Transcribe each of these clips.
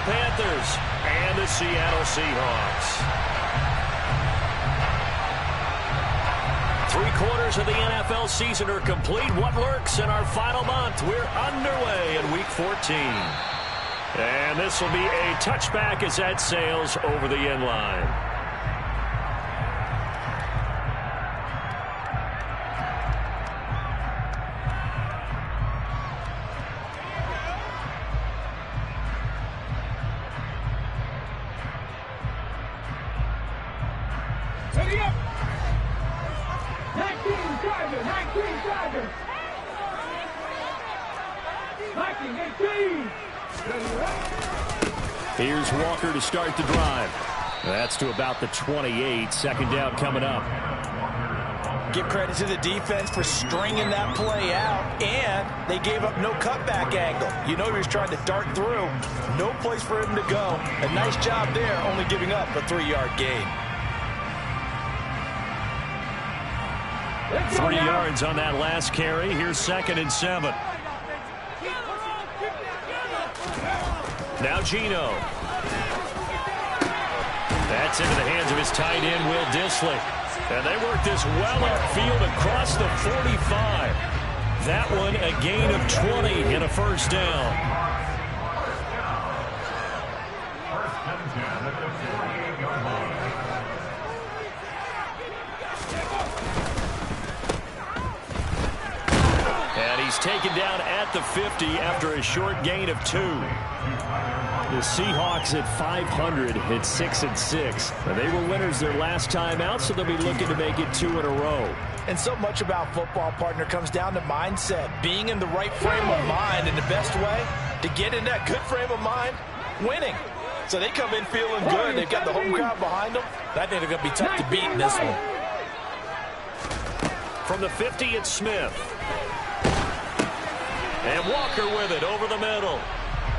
Panthers and the Seattle Seahawks. 3/4 of the NFL season are complete. What lurks in our final month? We're underway in Week 14. And this will be a touchback as that sails over the end line. Here's Walker to start the drive. That's to about the 28. Second down coming up. Give credit to the defense for stringing that play out, and they gave up no cutback angle. You know he was trying to dart through. No place for him to go. A nice job there, only giving up a 3-yard gain. 3 yards on that last carry. Here's 2nd and 7. Now Geno. That's into the hands of his tight end, Will Dissly. And they work this well upfield across the 45. That one a gain of 20 and a first down. And he's taken down at the 50 after a short gain of 2. The Seahawks at 500 hit 6-6. They were winners their last time out, so they'll be looking to make it 2 in a row. And so much about football, partner, comes down to mindset. Being in the right frame of mind, and the best way to get in that good frame of mind, winning. So they come in feeling good. They've got the home crowd behind them. I think they're going to be tough to beat in this one. From the 50, it's Smith. And Walker with it over the middle.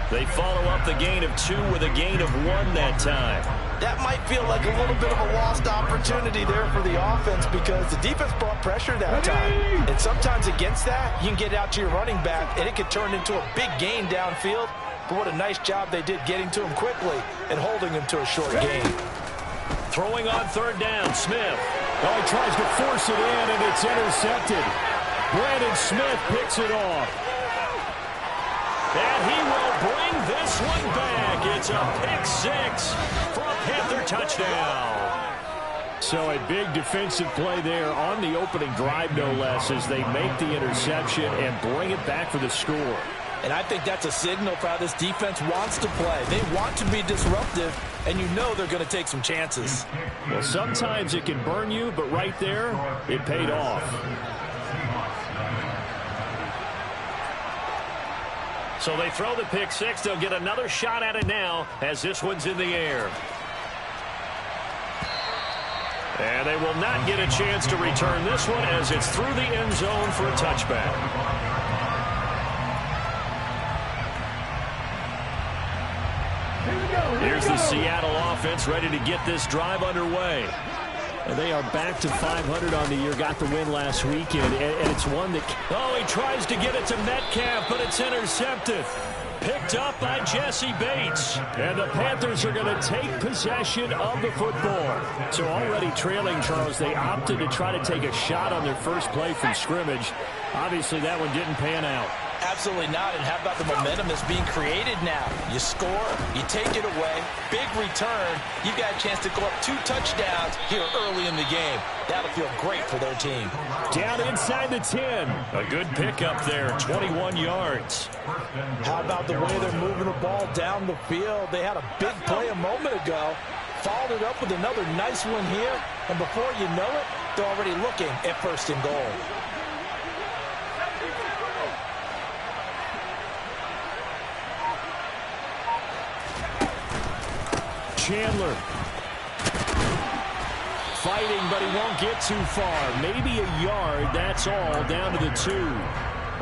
They follow up the gain of 2 with a gain of 1 that time. That might feel like a little bit of a lost opportunity there for the offense because the defense brought pressure that time. And sometimes against that, you can get out to your running back, and it could turn into a big gain downfield. But what a nice job they did getting to him quickly and holding him to a short gain. Throwing on 3rd down, Smith. Oh, he tries to force it in, and it's intercepted. Brandon Smith picks it off. And he will bring this one back. It's a pick 6 for a Panther touchdown. So a big defensive play there on the opening drive, no less, as they make the interception and bring it back for the score. And I think that's a signal for how this defense wants to play. They want to be disruptive, and you know they're going to take some chances. Well, sometimes it can burn you, but right there, it paid off. So they throw the pick 6. They'll get another shot at it now as this one's in the air. And they will not get a chance to return this one as it's through the end zone for a touchback. Here's the Seattle offense ready to get this drive underway. And they are back to 500 on the year. Got the win last weekend, and it's one that... Oh, he tries to get it to Metcalf, but it's intercepted. Picked up by Jesse Bates. And the Panthers are going to take possession of the football. So already trailing, Charles, they opted to try to take a shot on their first play from scrimmage. Obviously, that one didn't pan out. Absolutely not. And how about the momentum that's being created now? You score, you take it away, big return. You've got a chance to go up 2 touchdowns here early in the game. That'll feel great for their team. Down inside the 10. A good pickup there, 21 yards. How about the way they're moving the ball down the field? They had a big play a moment ago. Followed it up with another nice one here. And before you know it, they're already looking at 1st and goal. Chandler fighting, but he won't get too far. Maybe a yard, that's all, down to the 2.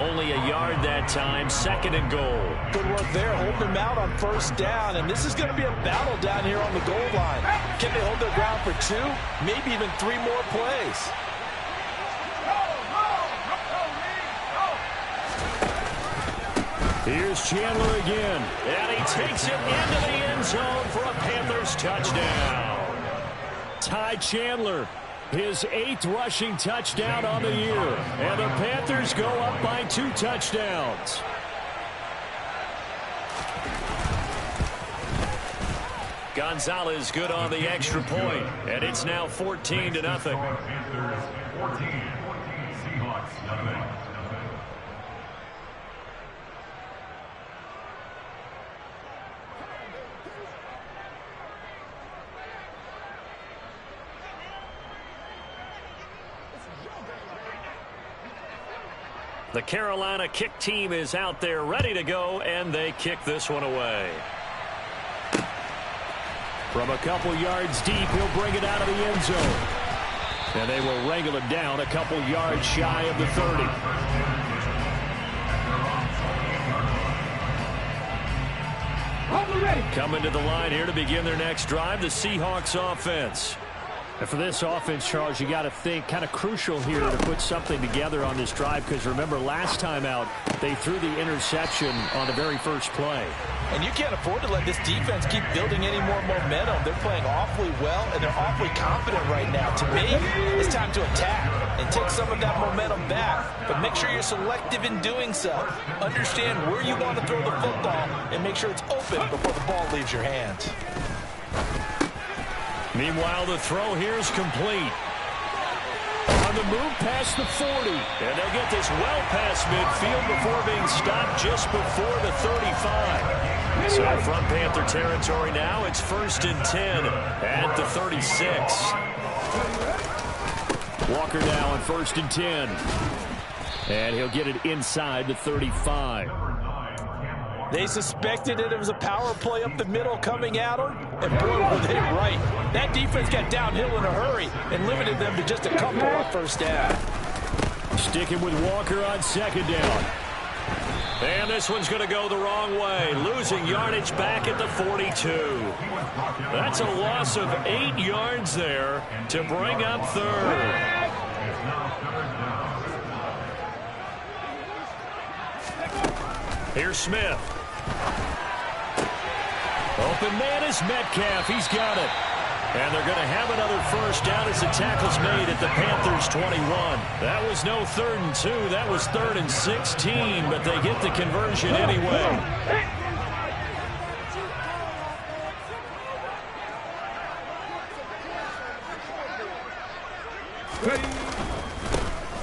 Only a yard that time, 2nd and goal. Good work there, holding them out on 1st down, and this is going to be a battle down here on the goal line. Can they hold their ground for 2, maybe even 3 more plays? Here's Chandler again, and he takes it into the zone for a Panthers touchdown. Ty Chandler, his 8th rushing touchdown on the year. And the Panthers go up by 2 touchdowns. Gonzalez good on the extra point, and it's now 14-0. Panthers 14, Seahawks nothing. The Carolina kick team is out there ready to go, and they kick this one away. From a couple yards deep, he'll bring it out of the end zone. And they will wrangle it down a couple yards shy of the 30. Coming to the line here to begin their next drive, the Seahawks offense. And for this offense, Charles, you got to think kind of crucial here to put something together on this drive, because remember last time out they threw the interception on the very first play. And you can't afford to let this defense keep building any more momentum. They're playing awfully well, and they're awfully confident right now. To me, it's time to attack and take some of that momentum back. But make sure you're selective in doing so. Understand where you want to throw the football and make sure it's open before the ball leaves your hands. Meanwhile, the throw here is complete. On the move past the 40. And they'll get this well past midfield before being stopped just before the 35. So from Panther territory now, it's 1st and 10 at the 36. Walker now on 1st and 10. And he'll get it inside the 35. They suspected it was a power play up the middle coming at them, and boy, were they right. That defense got downhill in a hurry and limited them to just a couple on first down. Sticking with Walker on 2nd down. And this one's going to go the wrong way, losing yardage back at the 42. That's a loss of 8 yards there to bring up 3rd. Here's Smith. Open man is Metcalf. He's got it. And they're going to have another first down as the tackle's made at the Panthers 21. That was no 3rd and 2. That was 3rd and 16, but they get the conversion anyway.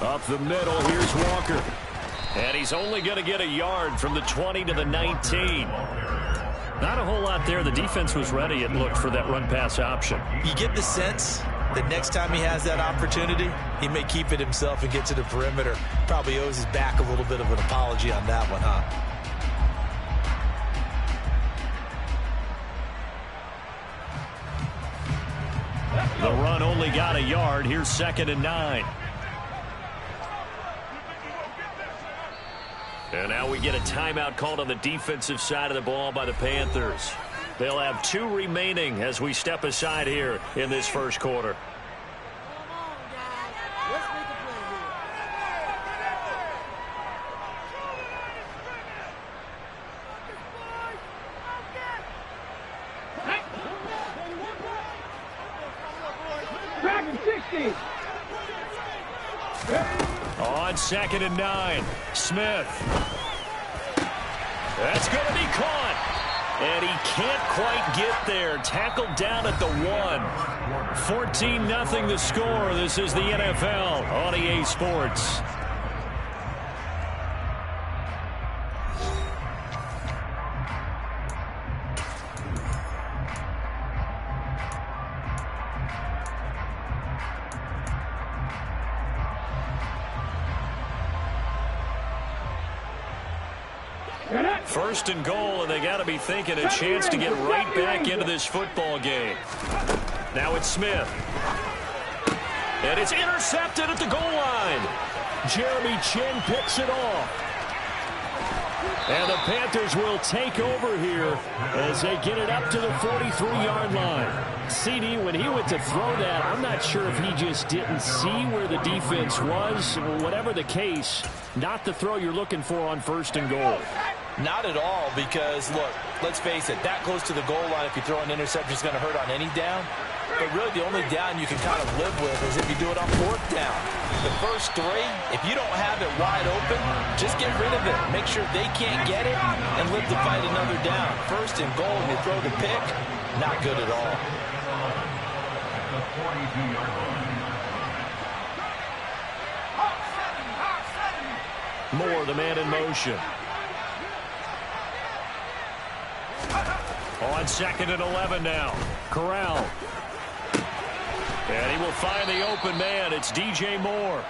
Up the middle, here's Walker. And he's only going to get a yard from the 20 to the 19. Not a whole lot there. The defense was ready, it looked, for that run-pass option. You get the sense that next time he has that opportunity, he may keep it himself and get to the perimeter. Probably owes his back a little bit of an apology on that one, huh? The run only got a yard. Here's 2nd and 9. And now we get a timeout called on the defensive side of the ball by the Panthers. They'll have 2 remaining as we step aside here in this first quarter. On 2nd and 9, Smith. That's going to be caught. And he can't quite get there. Tackled down at the 1. 14-0 the score. This is the NFL on EA Sports. First and goal, and they got to be thinking a chance to get right back into this football game. Now it's Smith. And it's intercepted at the goal line. Jeremy Chin picks it off. And the Panthers will take over here as they get it up to the 43-yard line. CD, when he went to throw that, I'm not sure if he just didn't see where the defense was. Whatever the case, not the throw you're looking for on 1st and goal. Not at all, because, look, let's face it, that close to the goal line, if you throw an interception, is going to hurt on any down. But really, the only down you can kind of live with is if you do it on 4th down. The first 3, if you don't have it wide open, just get rid of it. Make sure they can't get it and live to fight another down. 1st and goal, and you throw the pick, not good at all. Moore, the man in motion. On 2nd and 11 now. Corral. And he will find the open man. It's DJ Moore.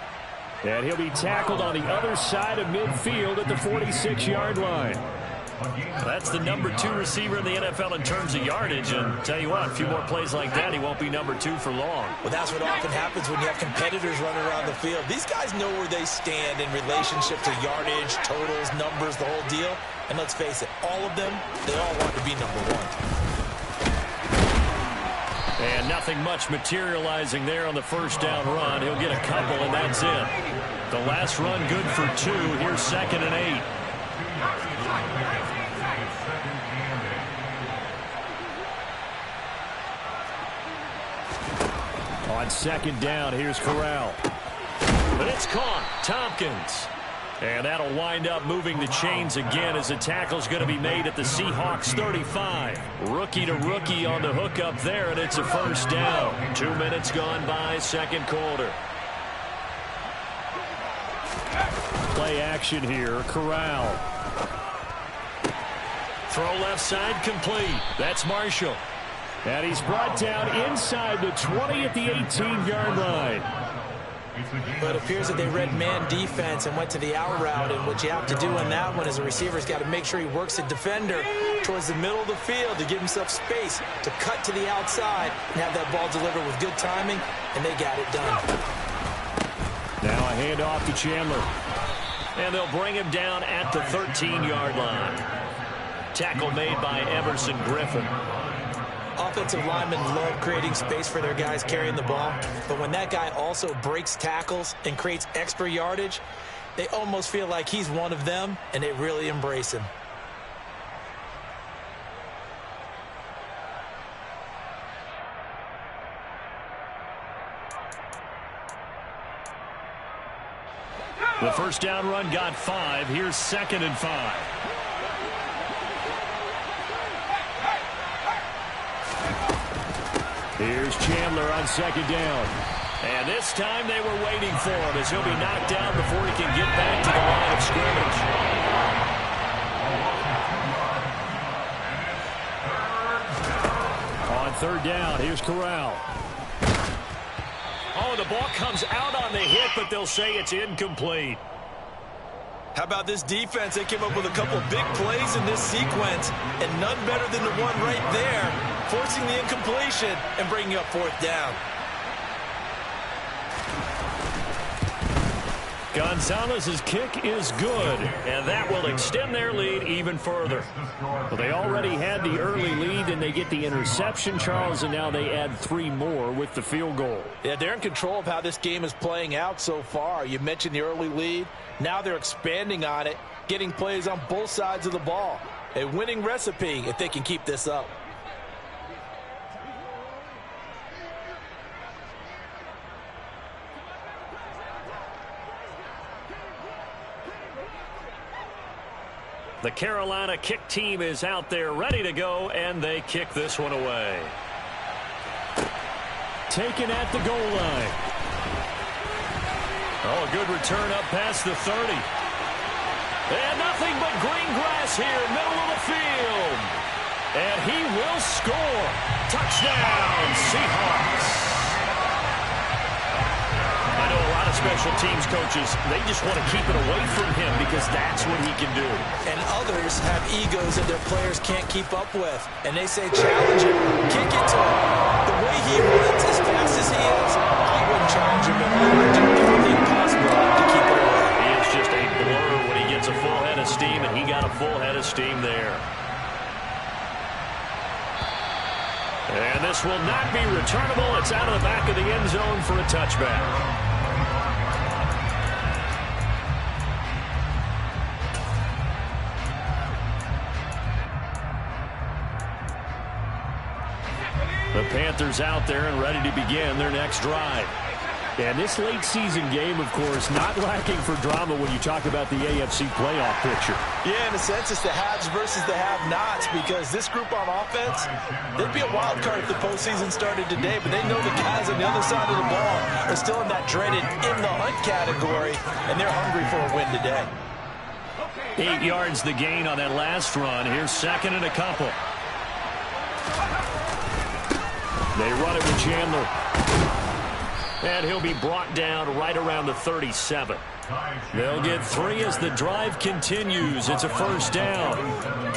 And he'll be tackled on the other side of midfield at the 46-yard line. That's the number 2 receiver in the NFL in terms of yardage. And tell you what, a few more plays like that, he won't be number 2 for long. Well, that's what often happens when you have competitors running around the field. These guys know where they stand in relationship to yardage, totals, numbers, the whole deal. And let's face it, all of them, they all want to be number 1. And nothing much materializing there on the 1st down run. He'll get a couple, and that's it. The last run good for 2. Here's 2nd and 8. On 2nd down, here's Corral. But it's caught. Tompkins. And that'll wind up moving the chains again as the tackle's going to be made at the Seahawks 35. Rookie to rookie on the hookup there, and it's a 1st down. 2 minutes gone by, 2nd quarter. Play action here. Corral. Throw left side complete. That's Marshall. And he's brought down inside the 20 at the 18-yard line. But it appears that they read man defense and went to the out route, and what you have to do in that one is a receiver's got to make sure he works the defender towards the middle of the field to give himself space to cut to the outside and have that ball delivered with good timing, and they got it done. Now a handoff to Chandler. And they'll bring him down at the 13-yard line. Tackle made by Emerson Griffin. Offensive linemen love creating space for their guys carrying the ball, but when that guy also breaks tackles and creates extra yardage, they almost feel like he's one of them, and they really embrace him. The 1st down run got 5. Here's 2nd and 5. Here's Chandler on 2nd down. And this time they were waiting for him as he'll be knocked down before he can get back to the line of scrimmage. On 3rd down, here's Corral. Oh, the ball comes out on the hit, but they'll say it's incomplete. How about this defense? They came up with a couple of big plays in this sequence, and none better than the one right there, forcing the incompletion and bringing up 4th down. Gonzalez's kick is good, and that will extend their lead even further. Well, they already had the early lead, and they get the interception, Charles, and now they add 3 more with the field goal. Yeah, they're in control of how this game is playing out so far. You mentioned the early lead. Now they're expanding on it, getting plays on both sides of the ball. A winning recipe if they can keep this up. The Carolina kick team is out there ready to go, and they kick this one away. Taken at the goal line. Oh, a good return up past the 30. And nothing but green grass here, middle of the field. And he will score. Touchdown, Seahawks. I know a lot of special teams coaches, they just want to keep it away from him because that's what he can do. And others have egos that their players can't keep up with. And they say challenge him, kick it to him. The way he runs as fast as he is, I wouldn't challenge him, but I would do everything possible to keep it away. He is just a blur when he gets a full head of steam, and he got a full head of steam there. And this will not be returnable. It's out of the back of the end zone for a touchback. The Panthers out there and ready to begin their next drive. And this late season game, of course, not lacking for drama when you talk about the AFC playoff picture. Yeah, in a sense, it's the haves versus the have-nots, because this group on offense, they'd be a wild card if the postseason started today, but they know the guys on the other side of the ball are still in that dreaded in-the-hunt category, and they're hungry for a win today. 8 yards the gain on that last run. Here's second and a couple. They run it with Chandler. And he'll be brought down right around the 37. They'll get 3 as the drive continues. It's a first down.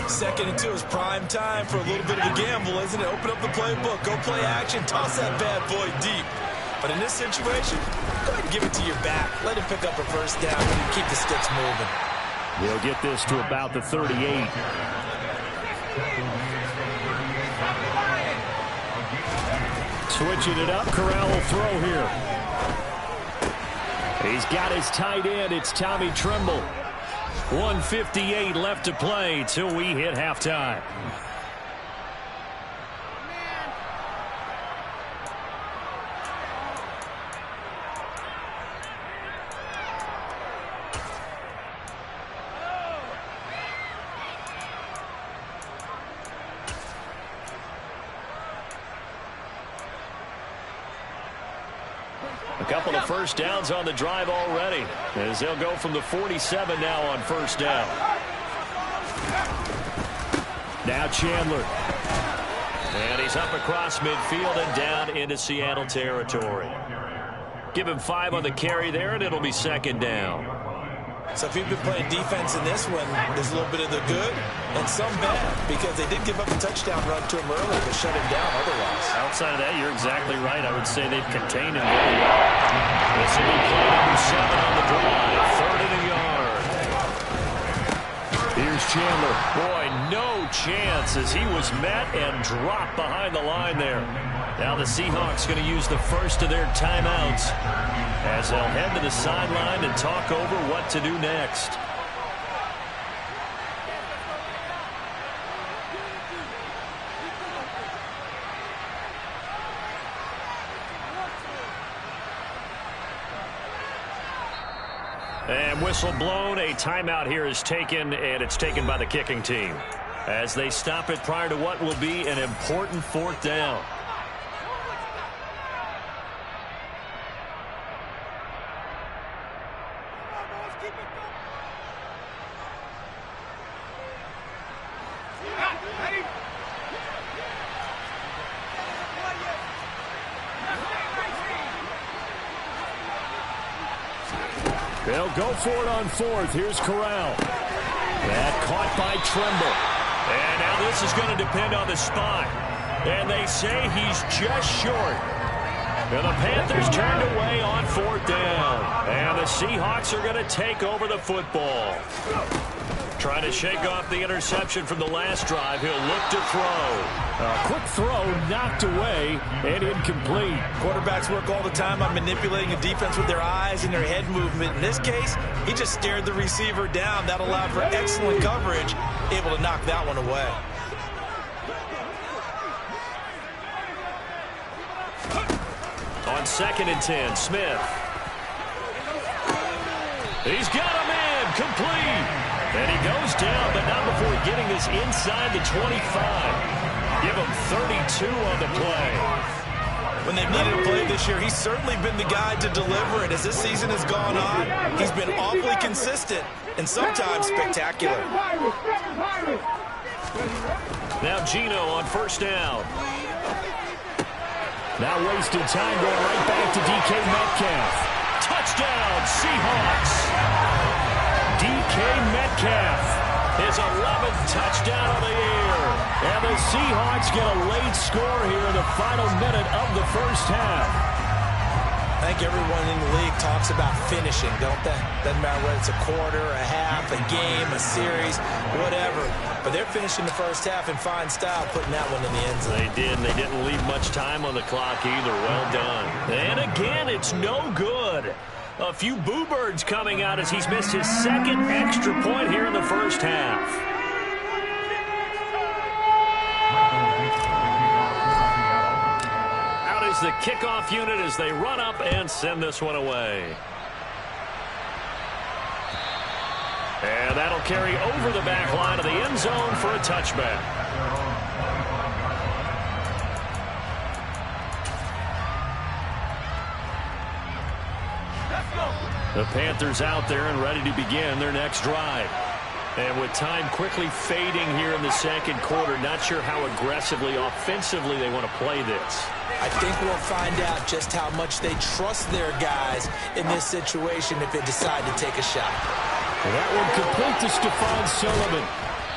2nd and 2 is prime time for a little bit of a gamble, isn't it? Open up the playbook, go play action, toss that bad boy deep. But in this situation, go ahead and give it to your back. Let him pick up a first down and keep the sticks moving. They'll get this to about the 38. Switching it up, Corral will throw here. He's got his tight end. It's Tommy Tremble. 1:58 left to play till we hit halftime. A couple of first downs on the drive already, as they'll go from the 47 now on first down. Now Chandler. And he's up across midfield and down into Seattle territory. Give him 5 on the carry there, and it'll be second down. So if you've been playing defense in this one, there's a little bit of the good and some bad, because they did give up a touchdown run to him early, but shut him down otherwise. Outside of that, you're exactly right. I would say they've contained him very well. This will be play number 7 on the drive. 3rd and a yard. Here's Chandler. Boy, no chance as he was met and dropped behind the line there. Now the Seahawks going to use the first of their timeouts as they'll head to the sideline and talk over what to do next. And whistle blown. A timeout here is taken, and it's taken by the kicking team as they stop it prior to what will be an important 4th down. They'll go for it on 4th. Here's Corral. That caught by Tremble. And now this is going to depend on the spot. And they say he's just short. And the Panthers turned away on 4th down. And the Seahawks are going to take over the football. Trying to shake off the interception from the last drive. He'll look to throw. A quick throw knocked away and incomplete. Quarterbacks work all the time on manipulating a defense with their eyes and their head movement. In this case, he just stared the receiver down. That allowed for excellent coverage, able to knock that one away. On 2nd and 10, Smith. He's got him in, complete. And he goes down, but not before getting this inside the 25. Give him 32 on the play. When they've needed a play this year, he's certainly been the guy to deliver it. As this season has gone on, he's been awfully consistent and sometimes spectacular. Now Gino on first down. Now wasted time going right back to DK Metcalf. Touchdown, Seahawks. DK Metcalf. His 11th touchdown of the year. And the Seahawks get a late score here in the final minute of the first half. I think everyone in the league talks about finishing, don't they? Doesn't matter whether it's a quarter, a half, a game, a series, whatever. But they're finishing the first half in fine style, putting that one in the end zone. They did, and they didn't leave much time on the clock either. Well done. And again, it's no good. A few boo birds coming out as he's missed his 2nd extra point here in the first half. is the kickoff unit as they run up and send this one away. And that'll carry over the back line of the end zone for a touchback. The Panthers out there and ready to begin their next drive. And with time quickly fading here in the second quarter, not sure how aggressively, offensively they want to play this. I think we'll find out just how much they trust their guys in this situation if they decide to take a shot. That one complete to Stephon Sullivan.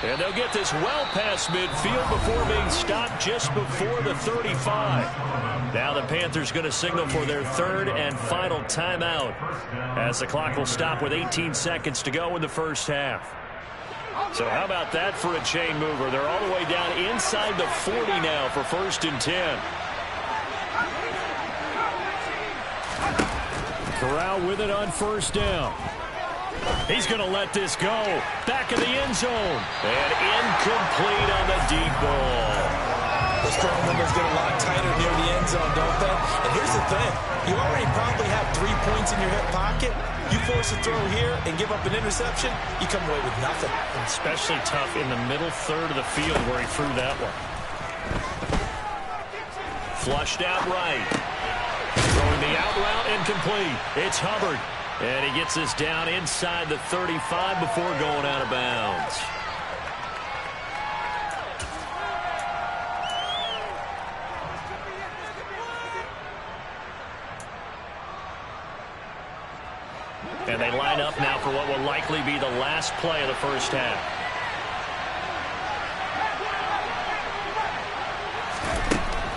And they'll get this well past midfield before being stopped just before the 35. Now the Panthers going to signal for their third and final timeout as the clock will stop with 18 seconds to go in the first half. So how about that for a chain mover? They're all the way down inside the 40 now for 1st and 10. Corral with it on 1st down. He's going to let this go. Back in the end zone. And incomplete on the deep ball. Those throwing windows get a lot tighter near the end zone, don't they? And here's the thing. You already probably have 3 points in your hip pocket. You force a throw here and give up an interception, you come away with nothing. Especially tough in the middle third of the field where he threw that one. Flushed out right. Throwing the out route incomplete. It's Hubbard. And he gets this down inside the 35 before going out of bounds. And they line up now for what will likely be the last play of the first half.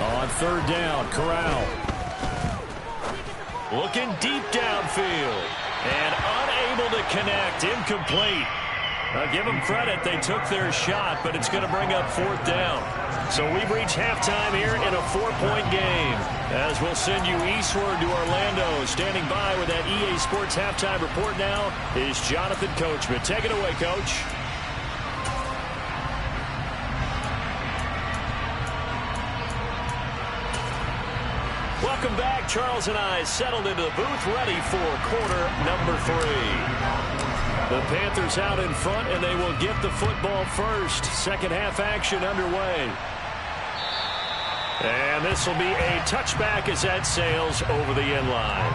On 3rd down, Corral. Looking deep downfield. And unable to connect. Incomplete. Give them credit. They took their shot, but it's going to bring up 4th down. So we've reached halftime here in a 4-point game. As we'll send you eastward to Orlando. Standing by with that EA Sports halftime report now is Jonathan Coachman. Take it away, Coach. Welcome back. Charles and I settled into the booth ready for quarter number 3. The Panthers out in front, and they will get the football first. Second half action underway. And this will be a touchback as that sails over the end line.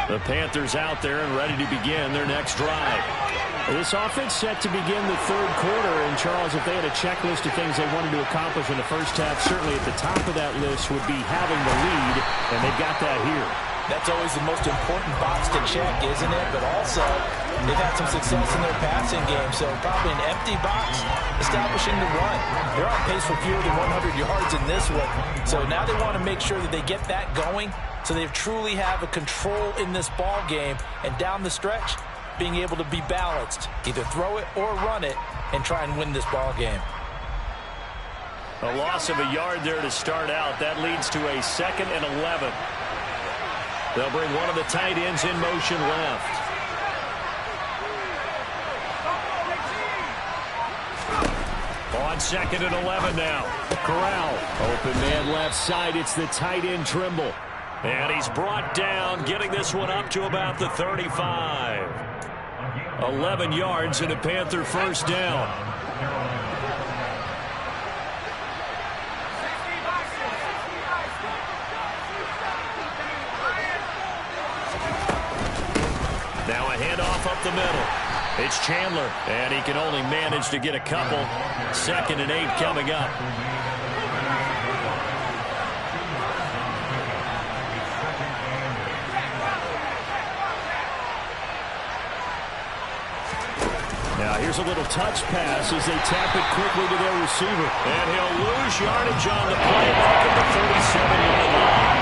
The Panthers out there and ready to begin their next drive. This offense set to begin the 3rd quarter. And, Charles, if they had a checklist of things they wanted to accomplish in the first half, certainly at the top of that list would be having the lead, and they've got that here. That's always the most important box to check, isn't it? But also, they've had some success in their passing game, so probably an empty box establishing the run. They're on pace for fewer than 100 yards in this one. So now they want to make sure that they get that going so they truly have a control in this ball game. And down the stretch, being able to be balanced, either throw it or run it, and try and win this ball game. A loss of a yard there to start out. That leads to a 2nd and 11. They'll bring one of the tight ends in motion left. On 2nd and 11 now. Corral. Open man left side. It's the tight end Trimble. And he's brought down, getting this one up to about the 35. 11 yards and a Panther 1st down. Now a handoff up the middle. It's Chandler, and he can only manage to get a couple. 2nd and 8 coming up. Now here's a little touch pass as they tap it quickly to their receiver. And he'll lose yardage on the play back at the 37-yard line.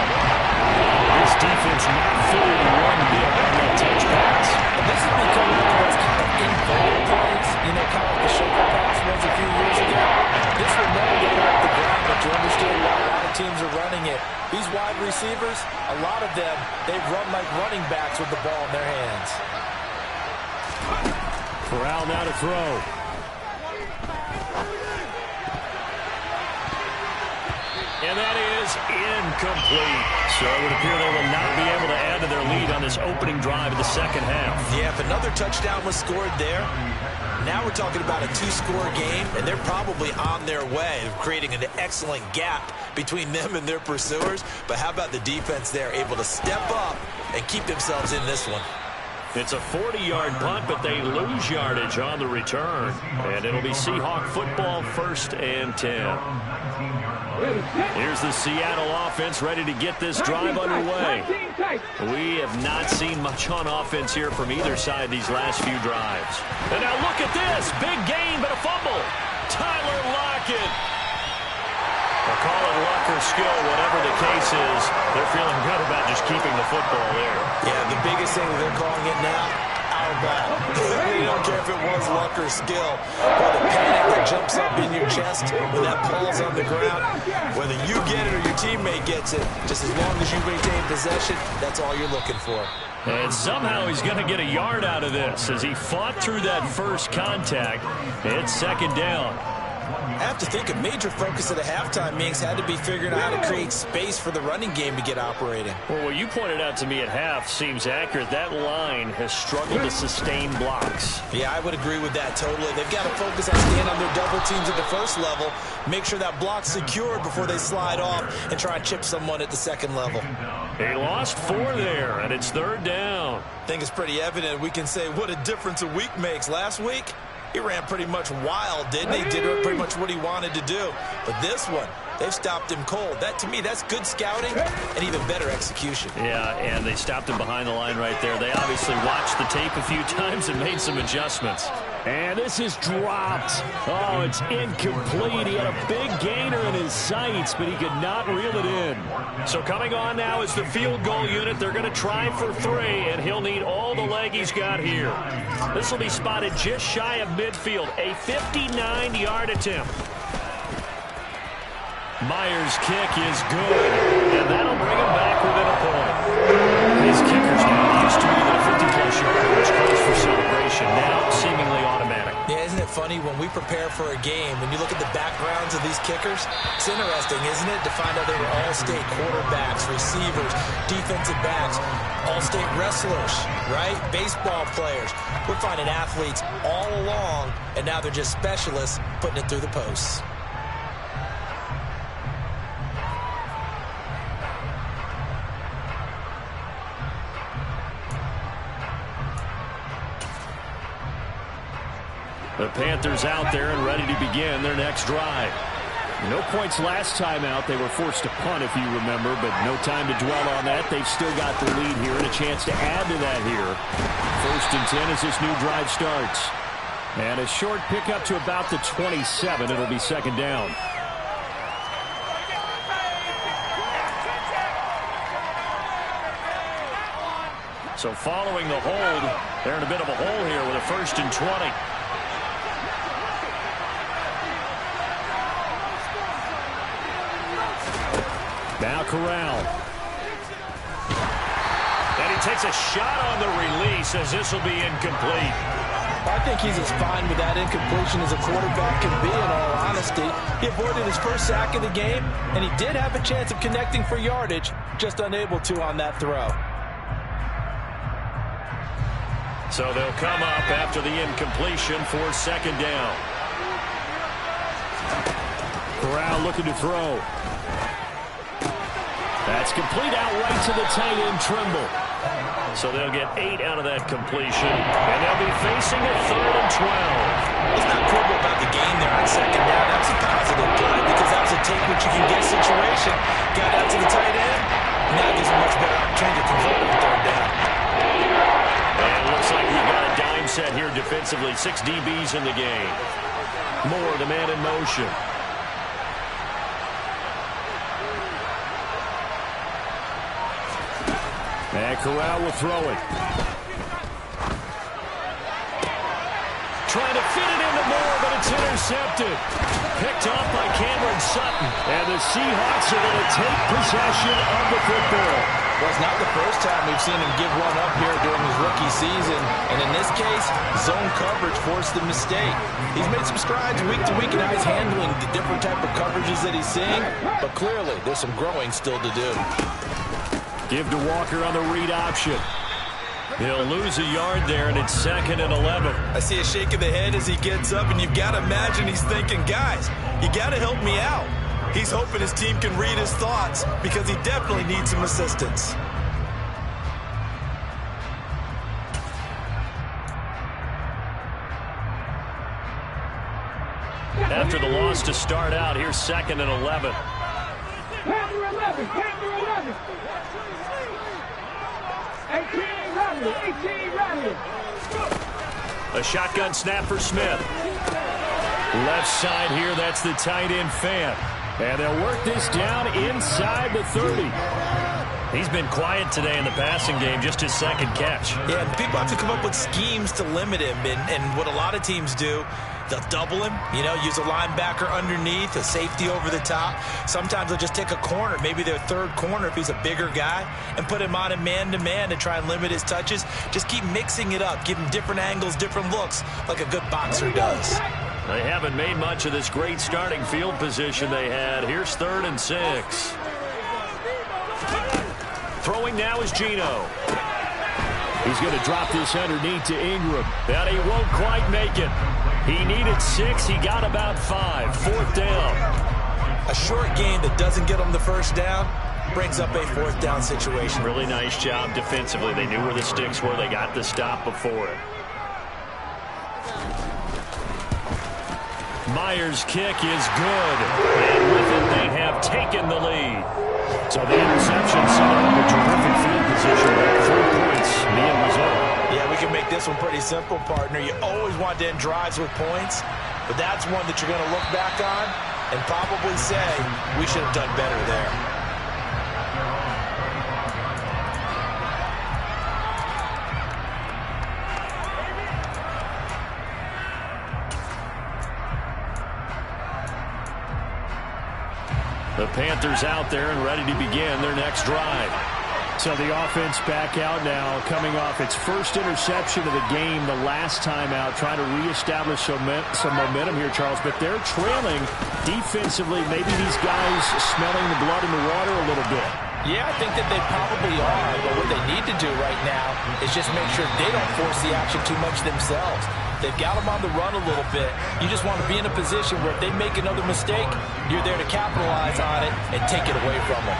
This defense not fooled one bit on that touch pass. And this is becoming one of those kind of involved plays, you know, kind of like the shoulder pass was a few years ago. This will never get off the ground, but you understand why a lot of teams are running it. These wide receivers, a lot of them, they run like running backs with the ball in their hands. Corral now to throw. And that is incomplete. So it would appear they will not be able to add to their lead on this opening drive of the second half. Yeah, if another touchdown was scored there, now we're talking about a two-score game, and they're probably on their way of creating an excellent gap between them and their pursuers. But how about the defense there, able to step up and keep themselves in this one? It's a 40-yard punt, but they lose yardage on the return. And it'll be Seahawk football, 1st and 10. Here's the Seattle offense ready to get this drive underway. We have not seen much on offense here from either side these last few drives. And now look at this. Big gain, but a fumble. Tyler Lockett. I'll call it luck or skill, whatever the case is. They're feeling good about just keeping the football there. Yeah, the biggest thing that they're calling it now, our ball. You don't care if it was luck or skill, or the panic that jumps up in your chest when that ball's on the ground. Whether you get it or your teammate gets it, just as long as you maintain possession, that's all you're looking for. And somehow he's going to get a yard out of this as he fought through that first contact. It's 2nd down. I have to think a major focus of the halftime meetings had to be figuring out how to create space for the running game to get operating. Well, what you pointed out to me at half seems accurate. That line has struggled to sustain blocks. Yeah, I would agree with that totally. They've got to focus on staying on their double teams at the first level, make sure that block's secured before they slide off and try and chip someone at the second level. They lost 4 there, and it's 3rd down. I think it's pretty evident. We can say what a difference a week makes. Last week, he ran pretty much wild, didn't he? Did pretty much what he wanted to do. But this one, they've stopped him cold. That, to me, that's good scouting and even better execution. Yeah, and they stopped him behind the line right there. They obviously watched the tape a few times and made some adjustments. And this is dropped. Oh, it's incomplete. He had a big gainer in his sights, but he could not reel it in. So coming on now is the field goal unit. They're going to try for 3, and he'll need all the leg he's got here. This will be spotted just shy of midfield. A 59-yard attempt. Myers' kick is good, and that'll bring him back within a point. His kickers now used to be the 50-plus yarder, which calls for celebration. Now seemingly automatic. Yeah, isn't it funny when we prepare for a game, when you look at the backgrounds of these kickers, it's interesting, isn't it, to find out they were all-state quarterbacks, receivers, defensive backs, all-state wrestlers, right? Baseball players. We're finding athletes all along, and now they're just specialists putting it through the posts. The Panthers out there and ready to begin their next drive. No points last time out. They were forced to punt, if you remember, but no time to dwell on that. They've still got the lead here and a chance to add to that here. 1st and 10 as this new drive starts. And a short pickup to about the 27. It'll be 2nd down. So following the hold, they're in a bit of a hole here with a 1st and 20. Now Corral. And he takes a shot on the release as this will be incomplete. I think he's as fine with that incompletion as a quarterback can be, in all honesty. He avoided his first sack of the game, and he did have a chance of connecting for yardage, just unable to on that throw. So they'll come up after the incompletion for 2nd down. Corral looking to throw. That's complete out right to the tight end, Trimble. So they'll get 8 out of that completion, and they'll be facing a 3rd and 12. Let's not quibble about the game there on 2nd down. That's a positive play because that was a take-what-you-can-get situation. Got out to the tight end. Now gives him a much better opportunity to convert on 3rd down. And it looks like we've got a dime set here defensively. 6 DBs in the game. Moore, the man in motion. And Corral will throw it. Trying to fit it into Moore, but it's intercepted. Picked off by Cameron Sutton. And the Seahawks are going to take possession of the football. Well, it's not the first time we've seen him give one up here during his rookie season. And in this case, zone coverage forced the mistake. He's made some strides week to week, and now he's handling the different type of coverages that he's seeing. But clearly, there's some growing still to do. Give to Walker on the read option. He'll lose a yard there, and it's 2nd and 11. I see a shake of the head as he gets up, and you've got to imagine he's thinking, guys, you got to help me out. He's hoping his team can read his thoughts because he definitely needs some assistance. After the loss to start out, here's 2nd and 11. Panther 11, Panther 11. 18 rally. A shotgun snap for Smith. Left side here, that's the tight end Fan. And they'll work this down inside the 30. He's been quiet today in the passing game, just his 2nd catch. Yeah, and people have to come up with schemes to limit him. And what a lot of teams do, they'll double him, use a linebacker underneath, a safety over the top. Sometimes they'll just take a corner, maybe their 3rd corner if he's a bigger guy, and put him on a man-to-man to try and limit his touches. Just keep mixing it up, give him different angles, different looks, like a good boxer does. They haven't made much of this great starting field position they had. Here's 3rd and 6. Throwing now is Geno. He's going to drop this underneath to Ingram. But he won't quite make it. He needed 6. He got about 5. 4th down. A short game that doesn't get him the first down brings up a 4th down situation. Really nice job defensively. They knew where the sticks were. They got the stop before it. Myers' kick is good. And with it, they have taken the lead. So the interception set up a terrific field position. 4 points, the end result. Yeah, we can make this one pretty simple, partner. You always want to end drives with points, but that's one that you're going to look back on and probably say, we should have done better there. The Panthers out there and ready to begin their next drive. So the offense back out now, coming off its first interception of the game the last time out, trying to reestablish some momentum here, Charles. But they're trailing defensively. Maybe these guys smelling the blood in the water a little bit. Yeah, I think that they probably are, but what they need to do right now is just make sure they don't force the action too much themselves. They've got them on the run a little bit. You just want to be in a position where if they make another mistake, you're there to capitalize on it and take it away from them.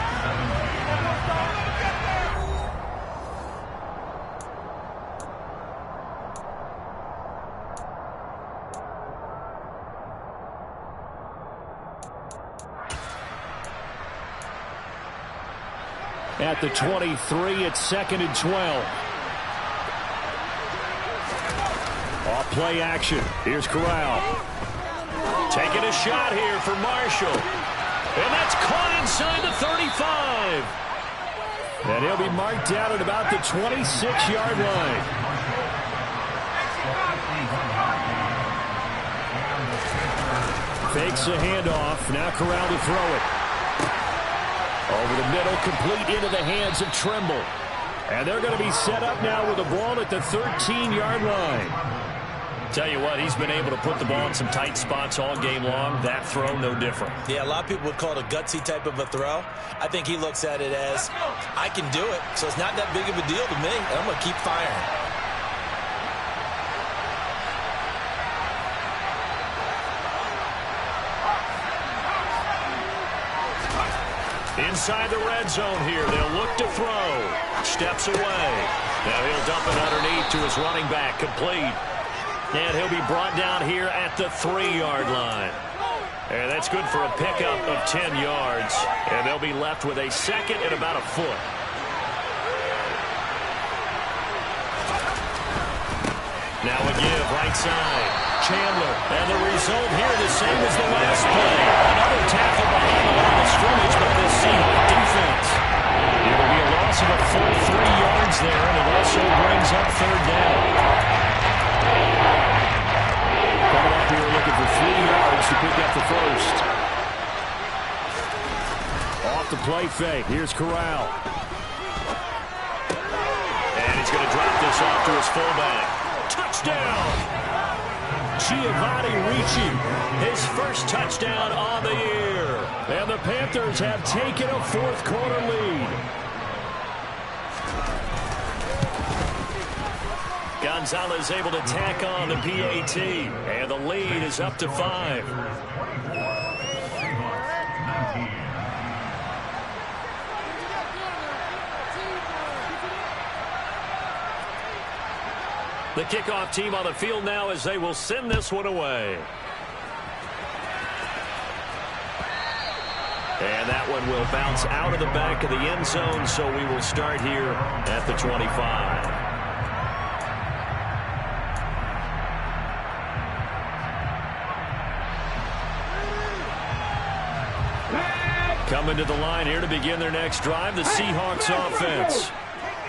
At the 23, it's 2nd and 12. Off play action. Here's Corral. Taking a shot here for Marshall. And that's caught inside the 35. And he'll be marked down at about the 26-yard line. Fakes a handoff. Now Corral to throw it. Over the middle, complete into the hands of Trimble. And they're going to be set up now with the ball at the 13-yard line. Tell you what, he's been able to put the ball in some tight spots all game long. That throw, no different. Yeah, a lot of people would call it a gutsy type of a throw. I think he looks at it as, I can do it, so it's not that big of a deal to me, and I'm going to keep firing. Inside the red zone here, they'll look to throw. Steps away. Now he'll dump it underneath to his running back, complete. And he'll be brought down here at the 3-yard line. And that's good for a pickup of 10 yards. And they'll be left with a 2nd and about a foot. Now a give, right side. Chandler. And the result here the same as the last play. Another tackle behind the line of scrimmage by the Seahawks defense. It will be a loss of a full 3 yards there, and it also brings up 3rd down. Coming up here looking for 3 yards to pick up the first. Off the play fake. Here's Corral. pass off to his fullback. Touchdown! Giovanni Ricci, his first touchdown on the year. And the Panthers have taken a fourth-quarter lead. Gonzalez able to tack on the PAT, and the lead is up to 5. The kickoff team on the field now as they will send this one away. And that one will bounce out of the back of the end zone, so we will start here at the 25. Coming to the line here to begin their next drive, the Seahawks offense.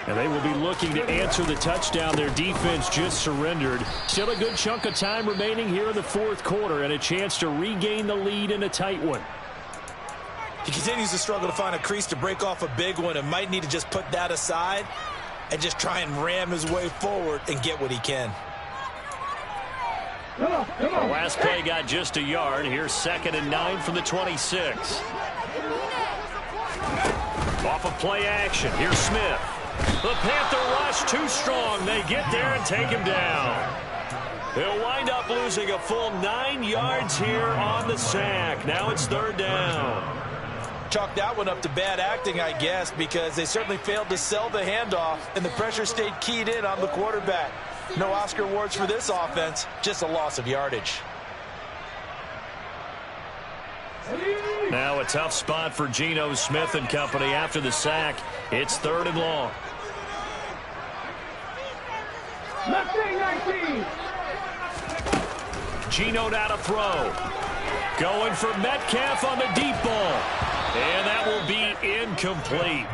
And they will be looking to answer the touchdown their defense just surrendered. Still a good chunk of time remaining here in the fourth quarter and a chance to regain the lead in a tight one. He continues to struggle to find a crease to break off a big one and might need to just put that aside and just try and ram his way forward and get what he can. The last play got just a yard. Here's 2nd and 9 from the 26. Off of play action. Here's Smith. The Panther rush too strong. They get there and take him down. They'll wind up losing a full 9 yards here on the sack. Now it's 3rd down. Chalk that one up to bad acting, I guess, because they certainly failed to sell the handoff, and the pressure stayed keyed in on the quarterback. No Oscar awards for this offense, just a loss of yardage. Now a tough spot for Geno Smith and company after the sack. It's 3rd and long. Geno now to throw. Going for Metcalf on the deep ball. And that will be incomplete.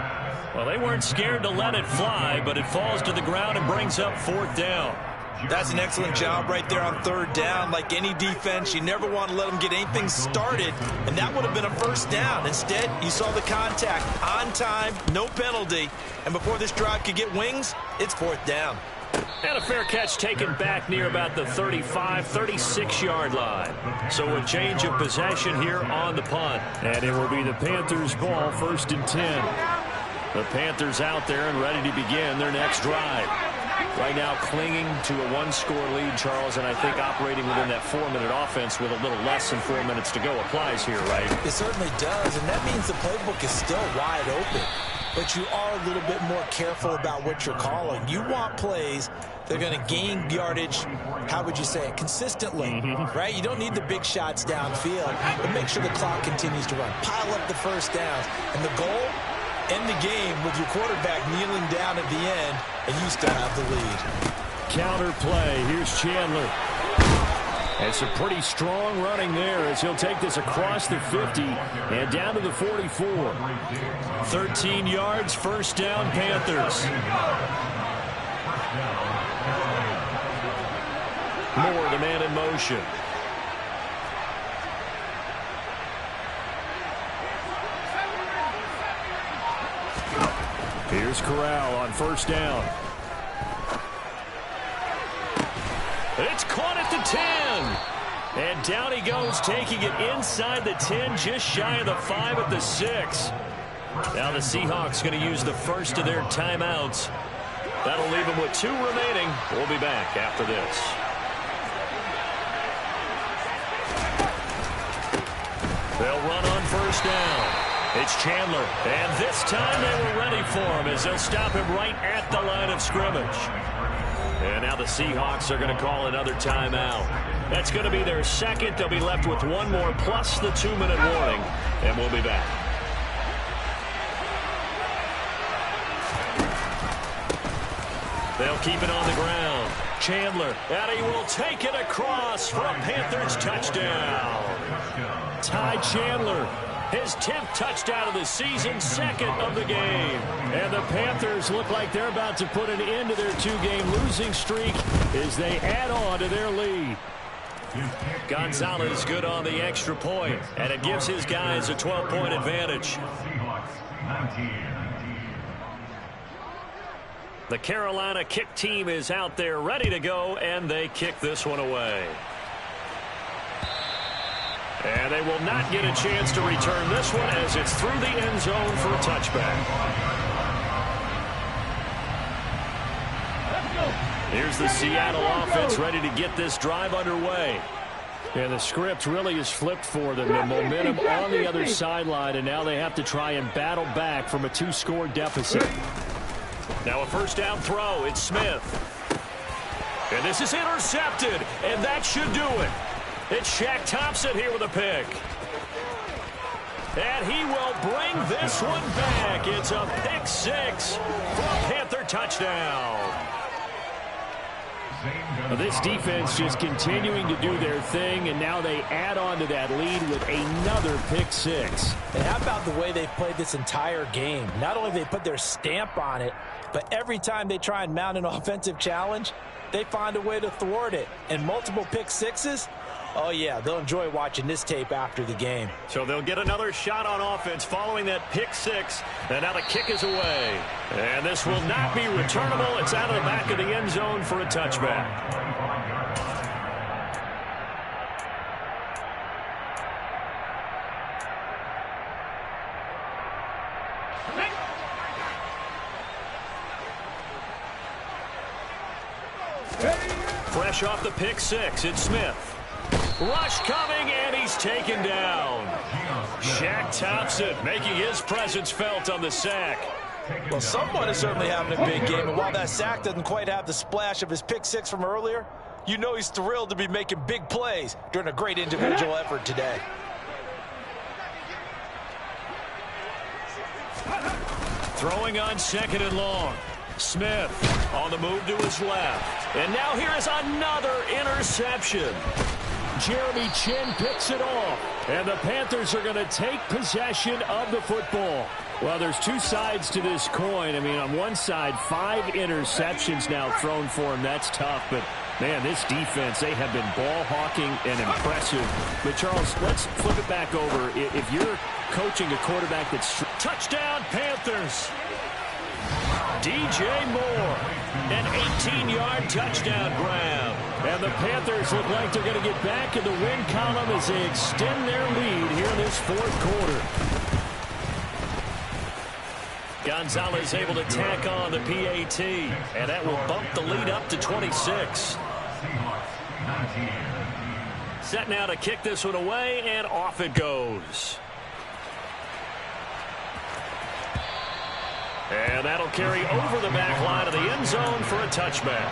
Well, they weren't scared to let it fly, but it falls to the ground and brings up 4th down. That's an excellent job right there on 3rd down. Like any defense, you never want to let them get anything started, and that would have been a 1st down. Instead, you saw the contact on time, no penalty, and before this drive could get wings, it's 4th down. And a fair catch taken back near about the 35, 36-yard line. So a change of possession here on the punt. And it will be the Panthers' ball, 1st and 10. The Panthers out there and ready to begin their next drive. Right now clinging to a 1-score lead, Charles, and I think operating within that 4-minute offense with a little less than 4 minutes to go applies here, right? It certainly does, and that means the playbook is still wide open. But you are a little bit more careful about what you're calling. You want plays that are going to gain yardage, how would you say it, consistently, right? You don't need the big shots downfield, but make sure the clock continues to run. Pile up the 1st downs, and the goal, end the game with your quarterback kneeling down at the end, and you still have the lead. Counter play. Here's Chandler. And some pretty strong running there as he'll take this across the 50 and down to the 44. 13 yards, 1st down, Panthers. Moore, the man in motion. Here's Corral on 1st down. It's caught at the 10. And down he goes, taking it inside the 10, just shy of the 5 at the 6. Now the Seahawks going to use the 1st of their timeouts. That'll leave them with 2 remaining. We'll be back after this. They'll run on 1st down. It's Chandler, and this time they were ready for him as they'll stop him right at the line of scrimmage. And now the Seahawks are going to call another timeout. That's going to be their 2nd. They'll be left with 1 more plus the 2-minute warning, and we'll be back. They'll keep it on the ground. Chandler, and he will take it across for a Panthers touchdown. Ty Chandler, his 10th touchdown of the season, 2nd of the game. And the Panthers look like they're about to put an end to their 2-game losing streak as they add on to their lead. Gonzalez good on the extra point, and it gives his guys a 12-point advantage. The Carolina kick team is out there ready to go, and they kick this one away. And they will not get a chance to return this one as it's through the end zone for a touchback. Here's the Seattle offense ready to get this drive underway. And the script really is flipped for them. The momentum on the other sideline, and now they have to try and battle back from a 2-score deficit. Now a first down throw. It's Smith. And this is intercepted, and that should do it. It's Shaq Thompson here with a pick. And he will bring this one back. It's a pick six for a Panther touchdown. Well, this defense just continuing to do their thing, and now they add on to that lead with another pick six. And how about the way they've played this entire game? Not only have they put their stamp on it, but every time they try and mount an offensive challenge, they find a way to thwart it. And multiple pick sixes, oh yeah, they'll enjoy watching this tape after the game. So they'll get another shot on offense following that pick six. And now the kick is away. And this will not be returnable. It's out of the back of the end zone for a touchback. Fresh off the pick six, it's Smith. Rush coming, and he's taken down. Shaq Thompson making his presence felt on the sack. Well, someone is certainly having a big game, and while that sack doesn't quite have the splash of his pick six from earlier, you know he's thrilled to be making big plays during a great individual effort today. Throwing on second and long. Smith on the move to his left. And now here is another interception. Jeremy Chin picks it off, and the Panthers are going to take possession of the football. Well, there's two sides to this coin. I mean, on one side, 5 interceptions now thrown for him. That's tough, but man, this defense, they have been ball hawking and impressive. But Charles, let's flip it back over. If you're coaching a quarterback that's... Touchdown, Panthers! DJ Moore, an 18-yard touchdown grab. And the Panthers look like they're going to get back in the win column as they extend their lead here in this fourth quarter. Gonzalez able to tack on the PAT, and that will bump the lead up to 26. Set now to kick this one away, and off it goes. And that'll carry over the back line of the end zone for a touchback.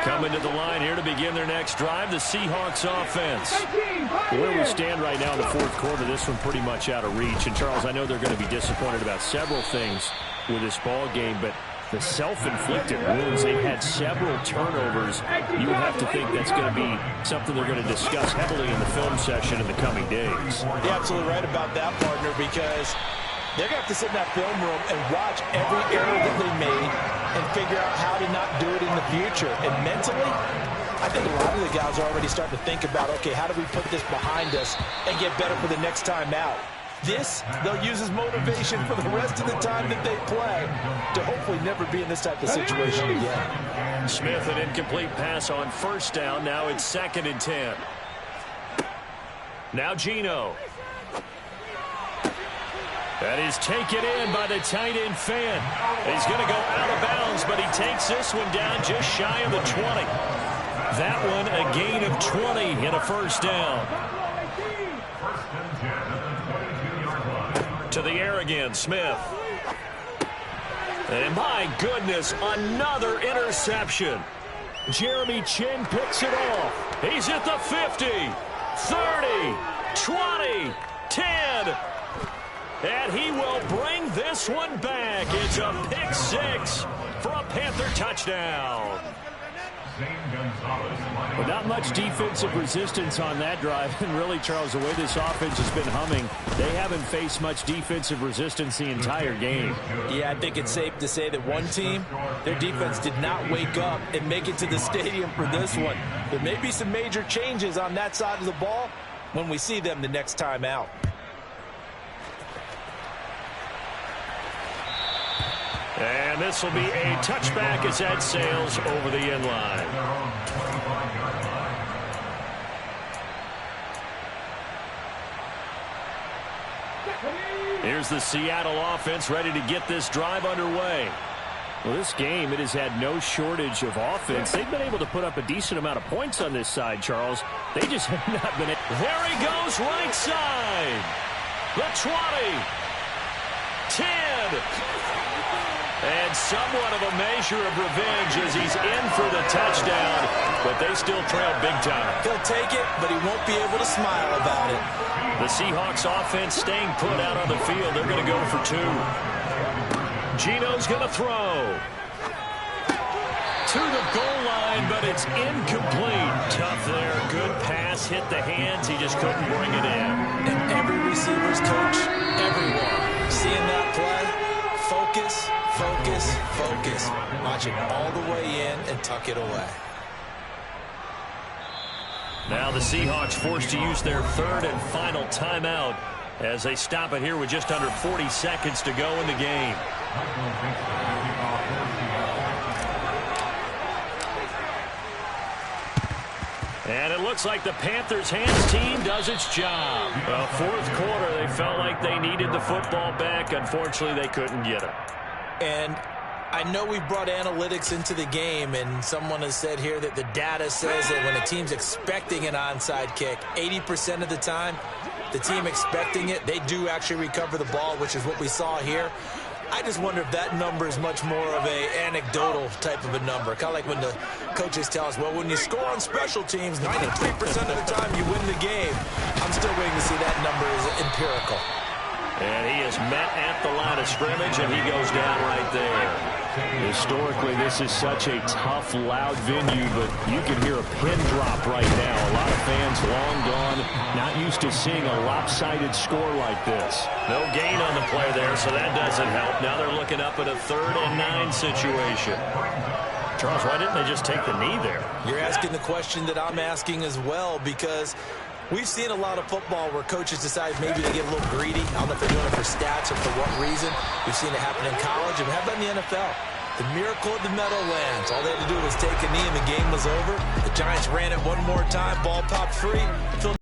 Coming to the line here to begin their next drive, the Seahawks offense. Where we stand right now in the fourth quarter, this one pretty much out of reach. And, Charles, I know they're going to be disappointed about several things with this ball game, but the self-inflicted wounds, they've had several turnovers. You would have to think that's going to be something they're going to discuss heavily in the film session in the coming days. You're absolutely right about that, partner, because they're going to have to sit in that film room and watch every error that they made and figure out how to not do it in the future. And mentally, I think a lot of the guys are already starting to think about, okay, how do we put this behind us and get better for the next time out? This, they'll use as motivation for the rest of the time that they play to hopefully never be in this type of situation again. Smith, an incomplete pass on first down. Now it's 2nd and 10. Now Geno. That is taken in by the tight end Fant. He's going to go out of bounds, but he takes this one down just shy of the 20. That one a gain of 20 in a first down. To the air again, Smith. And my goodness, another interception. Jeremy Chin picks it off. He's at the 50, 30, 20, 10. And he will bring this one back. It's a pick six for a Panther touchdown. Well, not much defensive resistance on that drive. And really, Charles, the way this offense has been humming, they haven't faced much defensive resistance the entire game. Yeah, I think it's safe to say that one team, their defense did not wake up and make it to the stadium for this one. There may be some major changes on that side of the ball when we see them the next time out. And this will be a touchback as that sails over the end line. Here's the Seattle offense ready to get this drive underway. Well, this game, it has had no shortage of offense. They've been able to put up a decent amount of points on this side, Charles. They just have not been able. There he goes, right side. The 20. 10. And somewhat of a measure of revenge as he's in for the touchdown, but they still trail big time. He'll take it, but he won't be able to smile about it. The Seahawks offense staying put out on the field. They're going to go for 2. Gino's going to throw. To the goal line, but it's incomplete. Tough there. Good pass. Hit the hands. He just couldn't bring it in. And every receiver's coach, everyone, seeing that play, focus, focus, focus. Watch it all the way in and tuck it away. Now the Seahawks forced to use their 3rd and final timeout as they stop it here with just under 40 seconds to go in the game. And it looks like the Panthers hands team does its job. Well, 4th quarter, they felt like they needed the football back. Unfortunately, they couldn't get it. And I know we brought analytics into the game, and someone has said here that the data says that when a team's expecting an onside kick, 80% of the time, the team expecting it, they do actually recover the ball, which is what we saw here. I just wonder if that number is much more of a anecdotal type of a number. Kind of like when the coaches tell us, well, when you score on special teams, 93% of the time you win the game. I'm still waiting to see that number is empirical. And he is met at the line of scrimmage, and he goes down right there. Historically, this is such a tough, loud venue, but you can hear a pin drop right now. A lot of fans long gone, not used to seeing a lopsided score like this. No gain on the play there, so that doesn't help. Now they're looking up at a 3rd and 9 situation. Charles, why didn't they just take the knee there? You're asking the question that I'm asking as well, because we've seen a lot of football where coaches decide maybe they get a little greedy. I don't know if they're doing it for stats or for what reason. We've seen it happen in college, and we have done in the NFL. The miracle of the Meadowlands. All they had to do was take a knee, and the game was over. The Giants ran it one more time. Ball popped free.